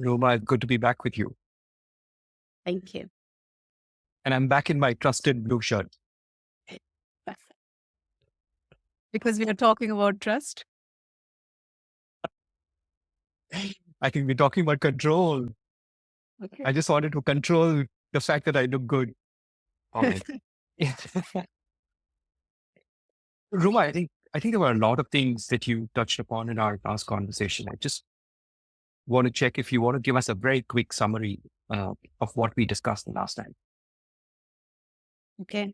Ruma, good to be back with you. Thank you. And I'm back in my trusted blue shirt. Perfect. Because we are talking about trust. I think we're talking about control. Okay. I just wanted to control the fact that I look good. All right. Ruma, I think there were a lot of things that you touched upon in our last conversation. I just want to check if you want to give us a very quick summary of what we discussed the last time. Okay.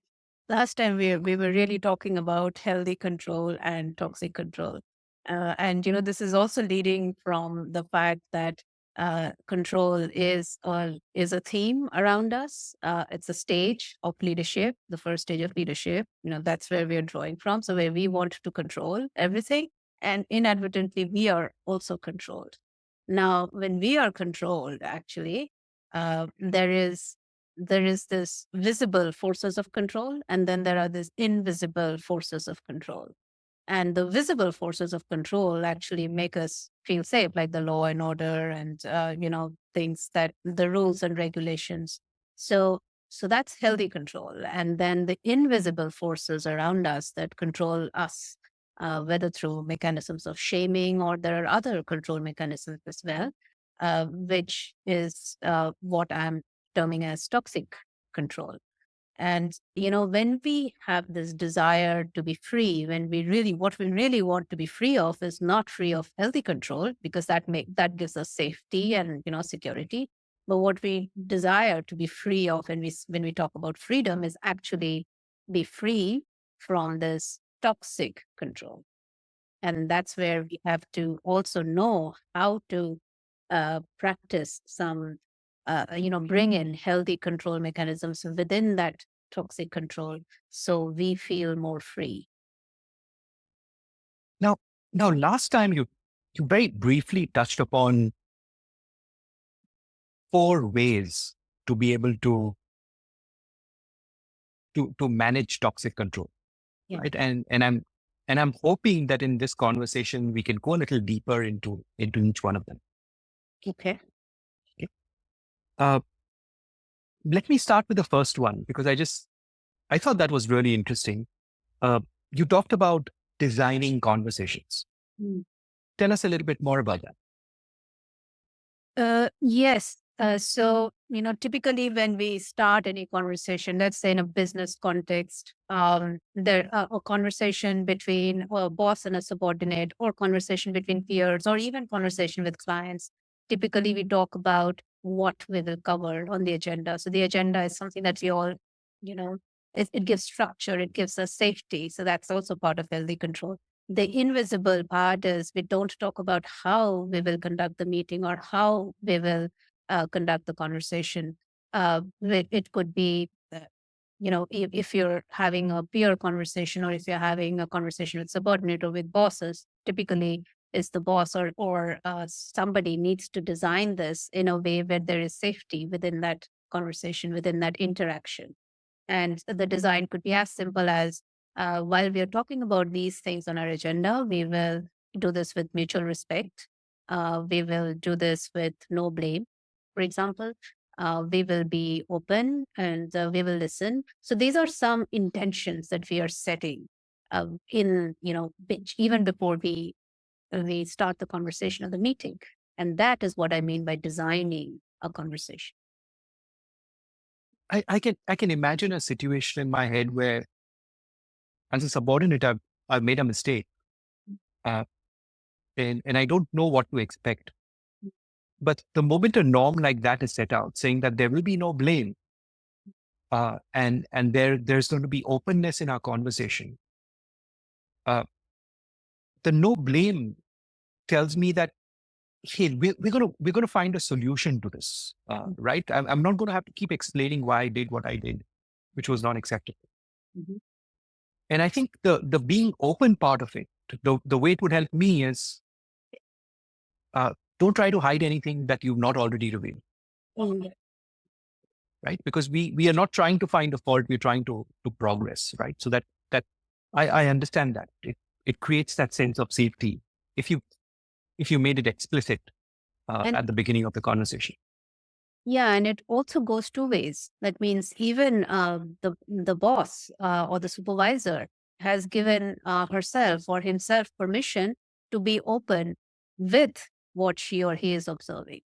Last time we were really talking about healthy control and toxic control. And, this is also leading from the fact that control is a theme around us. It's a stage of leadership, the first stage of leadership. That's where we are drawing from. So where we want to control everything, and inadvertently we are also controlled. Now, when we are controlled, actually, there is this visible forces of control, and then there are these invisible forces of control. And the visible forces of control actually make us feel safe, like the law and order and things, that the rules and regulations. So that's healthy control. And then the invisible forces around us that control us, whether through mechanisms of shaming, or there are other control mechanisms as well, which is what I'm terming as toxic control. And, when we have this desire to be free, what we really want to be free of is not free of healthy control, because that gives us safety and, security. But what we desire to be free of, when we talk about freedom, is actually be free from this toxic control. And that's where we have to also know how to practice some, bring in healthy control mechanisms within that toxic control, so we feel more free. Now, last time you very briefly touched upon 4 ways to be able to manage toxic control, Yeah. right? And I'm hoping that in this conversation we can go a little deeper into each one of them. Okay. Okay. Let me start with the first one, because I thought that was really interesting. You talked about designing conversations. Mm. Tell us a little bit more about that. Yes. So, typically when we start any conversation, let's say in a business context, there a conversation between a boss and a subordinate, or conversation between peers, or even conversation with clients. Typically, we talk about what we will cover on the agenda. So the agenda is something that we all, it gives structure, it gives us safety. So that's also part of healthy control. The invisible part is we don't talk about how we will conduct the meeting, or how we will conduct the conversation. It could be, if you're having a peer conversation, or if you're having a conversation with subordinate or with bosses, typically is the boss, or somebody needs to design this in a way where there is safety within that conversation, within that interaction. And the design could be as simple as, while we are talking about these things on our agenda, we will do this with mutual respect. We will do this with no blame, for example. We will be open, and we will listen. So these are some intentions that we are setting even before we start the conversation or the meeting. And that is what I mean by designing a conversation. I can imagine a situation in my head where, as a subordinate, I've made a mistake, uh, and I don't know what to expect. But the moment a norm like that is set out, saying that there will be no blame, and there's going to be openness in our conversation, uh, the no blame tells me that, hey, we're gonna find a solution to this, right? I'm not going to have to keep explaining why I did what I did, which was not acceptable. Mhm. And I think the being open part of it, the way it would help me is, don't try to hide anything that you've not already revealed, Mm. right? Because we are not trying to find a fault, we're trying to progress, right? So that I understand that it creates that sense of safety if you made it explicit. at the beginning of the conversation. Yeah, and it also goes two ways. That means even the boss or the supervisor has given herself or himself permission to be open with what she or he is observing,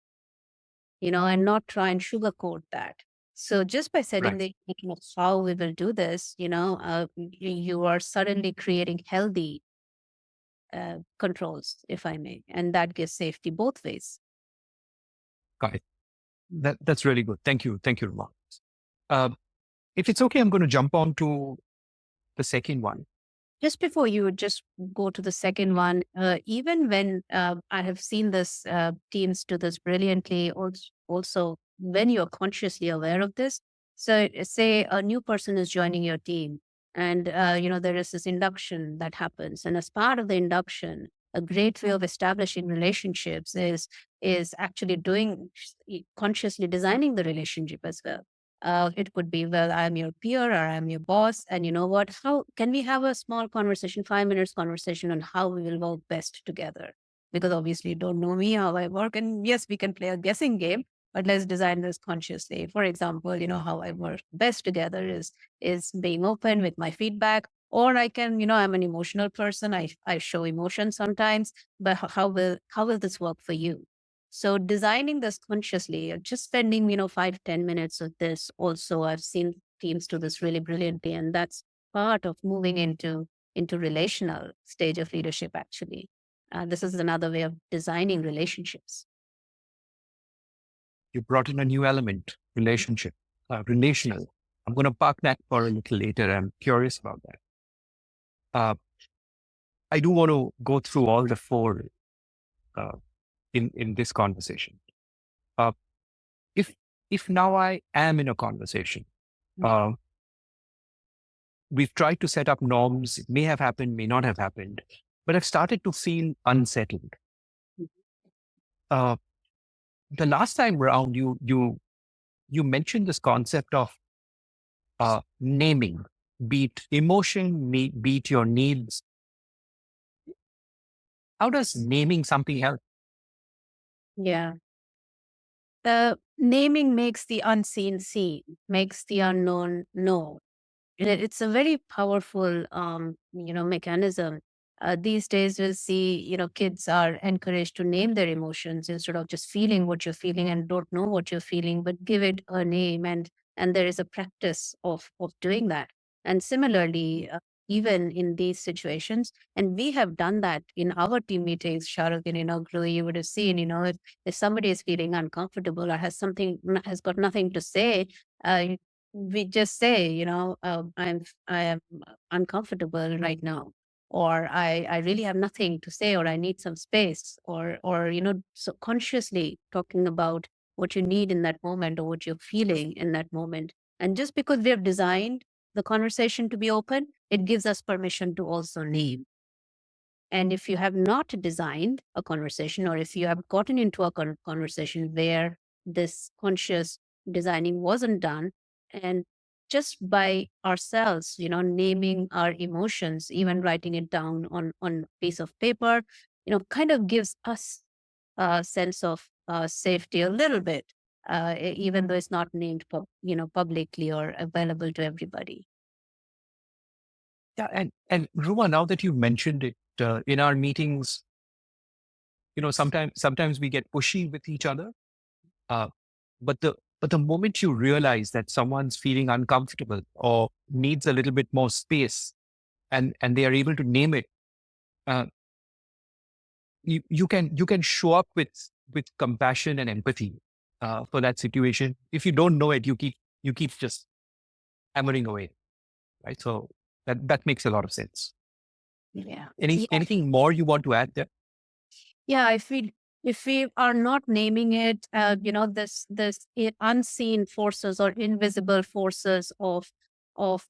and not try and sugarcoat that. So just by setting Right. the intention of how we will do this, you are suddenly creating healthy controls, if I may, and that gives safety both ways. Got it. That's really good. Thank you. Thank you, Ruma. Uh, if it's okay, I'm going to jump on to the second one. Just before you just go to the second one, even when I have seen this, teams do this brilliantly, also when you're consciously aware of this. So, say a new person is joining your team, and there is this induction that happens, and as part of the induction, a great way of establishing relationships is actually doing consciously designing the relationship as well. It could be, well, I'm your peer or I'm your boss. And you know what? How can we have a small conversation, 5 minutes conversation on how we will work best together? Because obviously you don't know me, how I work. And yes, we can play a guessing game, but let's design this consciously. For example, how I work best together is being open with my feedback. Or I can, I'm an emotional person. I show emotion sometimes, but how will this work for you? So designing this consciously, just spending, 5-10 minutes of this also, I've seen teams do this really brilliantly. And that's part of moving into relational stage of leadership, actually. This is another way of designing relationships. You brought in a new element, relationship, relational. I'm going to park that for a little later. I'm curious about that. I do want to go through all the four uh, in this conversation. Uh, if if now I am in a conversation, uh, we've tried to set up norms. It may have happened, may not have happened, but I've started to feel unsettled. Uh, the last time around, you mentioned this concept of naming, be it emotion, be it your needs. How does naming something help? Yeah. The naming makes the unseen seen, makes the unknown known. It's a very powerful, mechanism. These days, we'll see, kids are encouraged to name their emotions instead of just feeling what you're feeling and don't know what you're feeling, but give it a name. And there is a practice of doing that. And similarly, even in these situations, and we have done that in our team meetings, Shahrukh, and Guru, you would have seen, if somebody is feeling uncomfortable or has got nothing to say, we just say, I am uncomfortable right now, or I really have nothing to say, or I need some space, or so consciously talking about what you need in that moment or what you're feeling in that moment. And just because we have designed the conversation to be open, it gives us permission to also name. And if you have not designed a conversation, or if you have gotten into a conversation where this conscious designing wasn't done, and just by ourselves, naming our emotions, even writing it down on a piece of paper, kind of gives us a sense of safety a little bit, even though it's not named, publicly or available to everybody. Yeah, and Ruma, now that you've mentioned it, in our meetings, sometimes we get pushy with each other. Uh, but the moment you realize that someone's feeling uncomfortable or needs a little bit more space, and they are able to name it, uh, you can show up with compassion and empathy for that situation. If you don't know it, you keep just hammering away, right? So that makes a lot of sense. Yeah. Anything more you want to add there? Yeah, if we are not naming it, this unseen forces or invisible forces of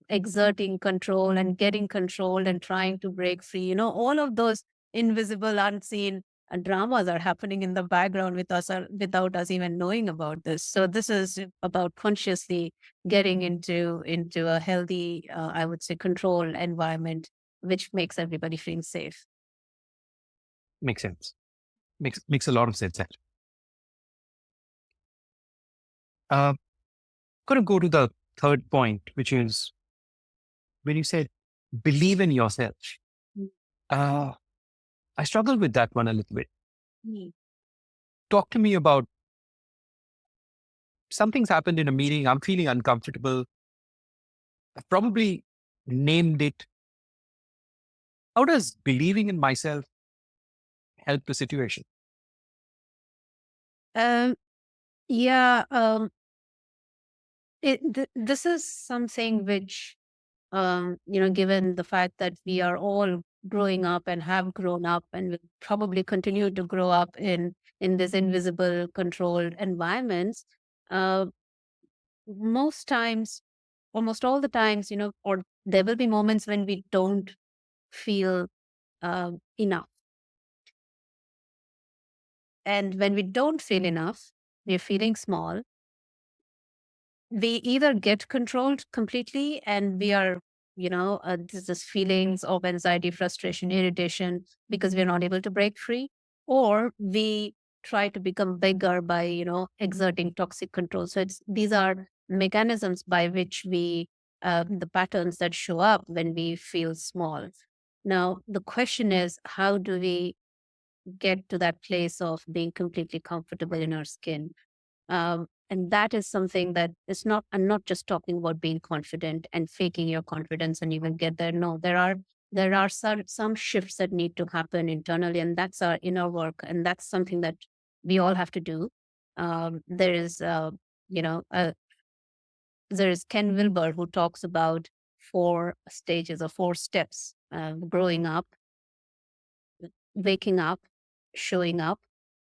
exerting control and getting controlled and trying to break free, all of those invisible, unseen dramas are happening in the background with us, or without us even knowing about this. So this is about consciously getting into a healthy, I would say, control environment, which makes everybody feel safe. Makes sense. Makes a lot of sense, actually. Going to go to the third point, which is when you said believe in yourself. Mm. Uh, I struggle with that one a little bit. Mm. Talk to me about something's happened in a meeting. I'm feeling uncomfortable. I've probably named it. How does believing in myself help the situation? Um, yeah, this is something which, given the fact that we are all growing up and have grown up and will probably continue to grow up in this invisible controlled environments, uh, most times, almost all the times, or there will be moments when we don't feel enough. And when we don't feel enough, we're feeling small, we either get controlled completely and we are, this feelings of anxiety, frustration, irritation because we're not able to break free, or we try to become bigger by, exerting toxic control. So these are mechanisms by which we, the patterns that show up when we feel small. Now, the question is, how do we get to that place of being completely comfortable in our skin? And that is something that is not, I'm not just talking about being confident and faking your confidence and you will get there. No, there are some shifts that need to happen internally, and that's our inner work. And that's something that we all have to do. There is, you know, uh, there is Ken Wilber who talks about 4 stages or 4 steps: growing up, waking up, showing up,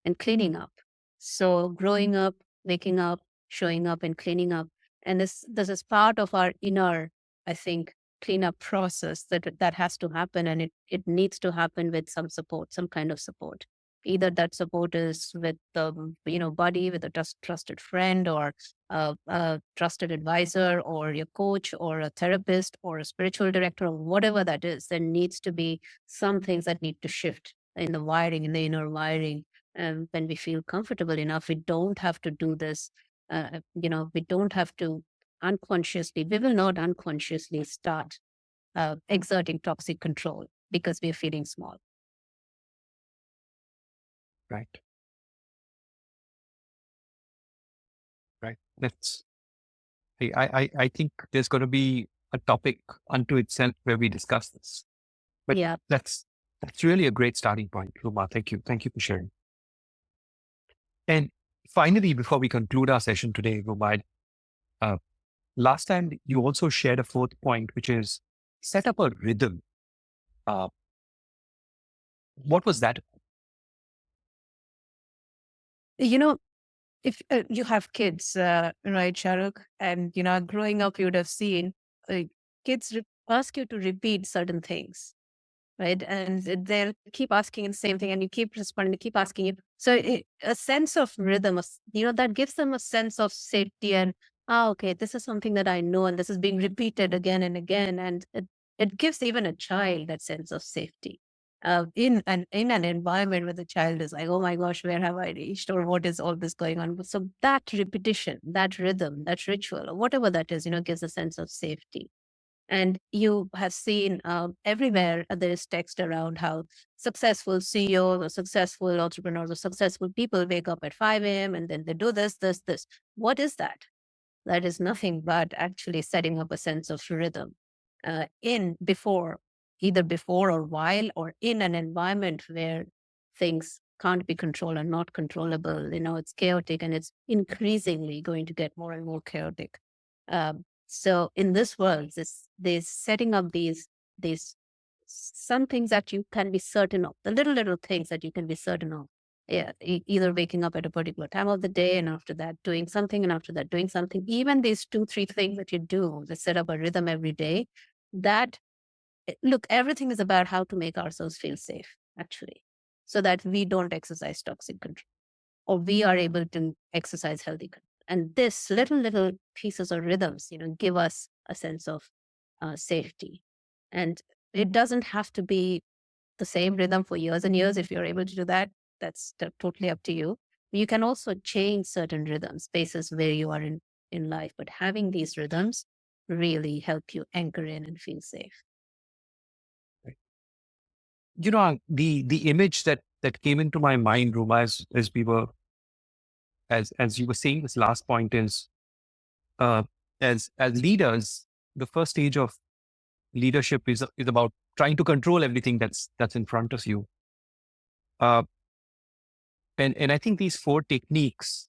and cleaning up. So growing up, waking up, showing up, and cleaning up. And this is part of our inner, I think, cleanup process that has to happen, and it needs to happen with some support, some kind of support. Either that support is with the buddy, with a trusted friend, or a trusted advisor, or your coach, or a therapist, or a spiritual director, or whatever that is. There needs to be some things that need to shift in the wiring, in the inner wiring. When we feel comfortable enough, we don't have to do this. We don't have to unconsciously, we will not unconsciously start exerting toxic control because we're feeling small. Right. Right. I think there's going to be a topic unto itself where we discuss this. But Yeah. that's really a great starting point, Ruma. Thank you. Thank you for sharing. And finally, before we conclude our session today, Ruma, uh, last time you also shared a fourth point, which is set up a rhythm. Uh, what was that? You know, if you have kids, right, Shahrukh, and growing up, you would have seen uh, kids ask you to repeat certain things, right? And they'll keep asking the same thing, and you keep responding, keep asking you. So a sense of rhythm, that gives them a sense of safety and, okay, this is something that I know, and this is being repeated again and again, and it gives even a child that sense of safety. In an environment where the child is like, oh my gosh, where have I reached, or what is all this going on? So that repetition, that rhythm, that ritual, or whatever that is, gives a sense of safety. And you have seen everywhere there is text around how successful CEOs or successful entrepreneurs or successful people wake up at 5 a.m. and then they do this, this, this. What is that? That is nothing but actually setting up a sense of rhythm in before, either before or while, or in an environment where things can't be controlled and not controllable. It's chaotic, and it's increasingly going to get more and more chaotic. So in this world, this setting up these some things that you can be certain of, the little things that you can be certain of. Yeah, either waking up at a particular time of the day, and after that doing something, and after that doing something. Even these 2, 3 things that you do that set up a rhythm every day. That look, everything is about how to make ourselves feel safe, actually, so that we don't exercise toxic control, or we are able to exercise healthy control. And this little pieces or rhythms, give us a sense of safety. And it doesn't have to be the same rhythm for years and years. If you're able to do that, that's totally up to you. You can also change certain rhythms, spaces where you are in life, but having these rhythms really help you anchor in and feel safe. The image that came into my mind, Ruma, as we were as you were saying this last point is, uh, as leaders, the first stage of leadership is about trying to control everything that's in front of you. Uh, and I think these four techniques,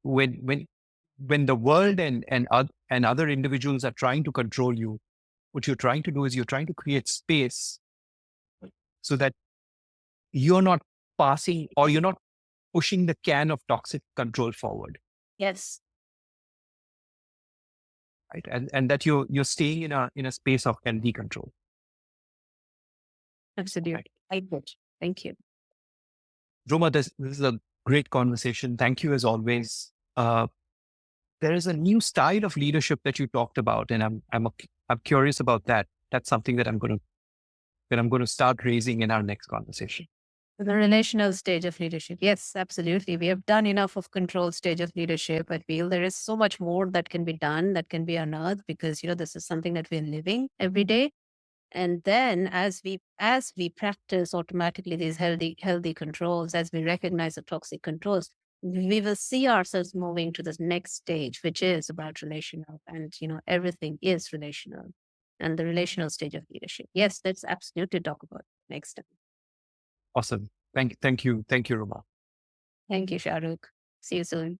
when when when the world and other individuals are trying to control you, what you're trying to do is you're trying to create space so that you're not passing or you're not pushing the can of toxic control forward, Yes, right? And that you're staying in a space of healthy control. absolutely. Right. I get. Thank you. Roma, this is a great conversation. Thank you as always. There is a new style of leadership that you talked about, and I'm curious about that. That's something that I'm going to start raising in our next conversation. The relational stage of leadership. Yes, absolutely. We have done enough of control stage of leadership. I feel there is so much more that can be done, that can be unearthed, because this is something that we're living every day. And then as we practice automatically these healthy controls, as we recognize the toxic controls, we will see ourselves moving to this next stage, which is about relational. And everything is relational. And the relational stage of leadership. Yes, let's absolutely talk about it next time. Awesome. Thank you, Roma. Thank you, Shahrukh. See you soon.